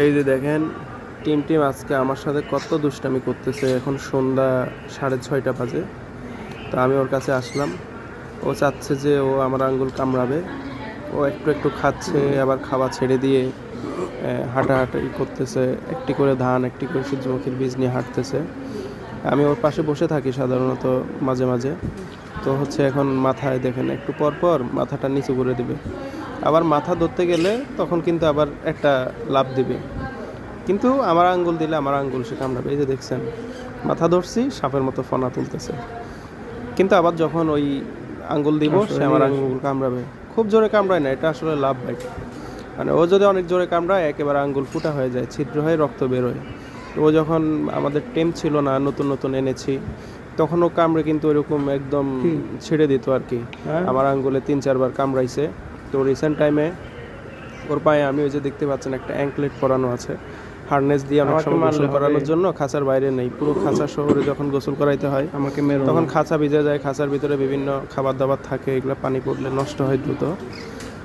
এই যে দেখেন, টিম আজকে আমার সাথে কত দুষ্টামি করতেছে। এখন সন্ধ্যা 6:30 বাজে। তো আমি ওর কাছে আসলাম। ও চাচ্ছে যে ও আমার আঙ্গুল কামড়াবে। ও একটু একটু খাচ্ছে, আবার খাওয়া ছেড়ে দিয়ে হাঁটাহাঁটি করতেছে। একটি করে ধান, একটি করে সূর্যমুখীর বীজ নিয়ে হাঁটতেছে। আমি ওর পাশে বসে থাকি সাধারণত মাঝে মাঝে। তো হচ্ছে এখন মাথায় দেখেন একটু পর পর মাথাটা নিচু করে দিবে, আবার মাথা ধরতে গেলে তখন কিন্তু আবার একটা লাফ দিবে। কিন্তু আমার আঙ্গুল দিলে আমার আঙ্গুল সে কামড়াবে। এই যে দেখছেন, মাথা ধরছি, সাপের মতো ফনা তুলতেছে। কিন্তু আবার যখন ওই আঙ্গুল দিব, সে আমার আঙ্গুল কামড়াবে। খুব জোরে কামড়ায় না, এটা আসলে লাভ বাইট। মানে ও যদি অনেক জোরে কামড়ায়, একেবারে আঙ্গুল ফুটা হয়ে যায়, ছিদ্র হয়ে রক্ত বেরোয়। তো ও যখন আমাদের টেম ছিল না, নতুন নতুন এনেছি, তখন ও কামড়ে কিন্তু ওইরকম একদম ছেড়ে দিত আর কি। আমার আঙ্গুলে 3-4 বার কামড়াইছে। তো রিসেন্ট টাইমে ওর পায়ে আমি ওই যে দেখতে পাচ্ছেন একটা অ্যাঙ্কলেট পরানো আছে, হার্নেস দিয়ে অনেক সময় গোসল করানোর জন্য। খাঁচার বাইরে নেই, পুরো খাঁচা শহরে যখন গোসল করাইতে হয় তখন খাঁচা ভিজে যায়। খাঁচার ভিতরে বিভিন্ন খাবার দাবার থাকে, এগুলো পানি পড়লে নষ্ট হয় দ্রুত।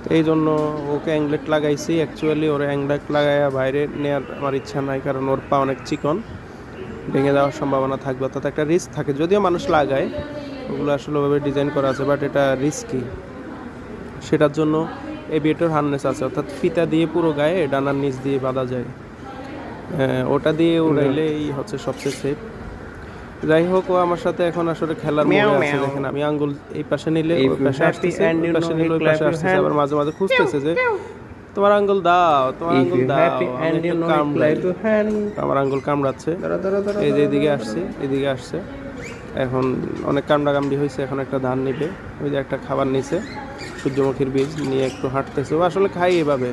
তো এই জন্য ওকে অ্যাংলেট লাগাইছি। অ্যাকচুয়ালি ওর অ্যাংলেট লাগাইয়া বাইরে নেওয়ার আমার ইচ্ছা নাই, কারণ ওর পা অনেক চিকন, ভেঙে যাওয়ার সম্ভাবনা থাকবে, অর্থাৎ একটা রিস্ক থাকে। যদিও মানুষ লাগায়, ওগুলো আসলে ওভাবে ডিজাইন করা আছে, বাট এটা রিস্কি। সেটার জন্য এভিয়েটর হার্নেস আছে, অর্থাৎ ফিতা দিয়ে পুরো গায়ে ডানার নিচ দিয়ে বাঁধা যায়। ওটা দিয়ে উড়াইলেই হচ্ছে সবচেয়ে সেফ। যাই হোক, ও আমার সাথে এখন আসলে খেলার মোড়ে আছে। দেখেন, আমি আঙ্গুল এই পাশে নিলে ওই পাশে আসতেছে, ওই পাশে নিলে ওই পাশে আসতেছে, আবার মাঝে মাঝে খুঁজতেছে যে তোমার আঙ্গুল দাও, তোমার আঙ্গুল দাও, আমি একটু কামড়াই। আমার আঙ্গুল কামড়াচ্ছে। এই যে এদিকে আসছে, এদিকে আসছে। এখন অনেক কামড়াকামড়ি হয়েছে, এখন একটা ধান নিবে। ওই যে একটা খাবার নিছে, সূর্যমুখীর বীজ নিয়ে একটু হাঁটতেছে। ও আসলে খাই এভাবে,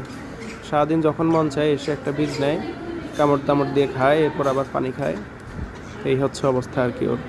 সারাদিন যখন মন চায় এসে একটা বীজ নেয়, কামড় টামড় দিয়ে খায়, এরপর আবার পানি খায়। এই হচ্ছে অবস্থা আর কি ওর।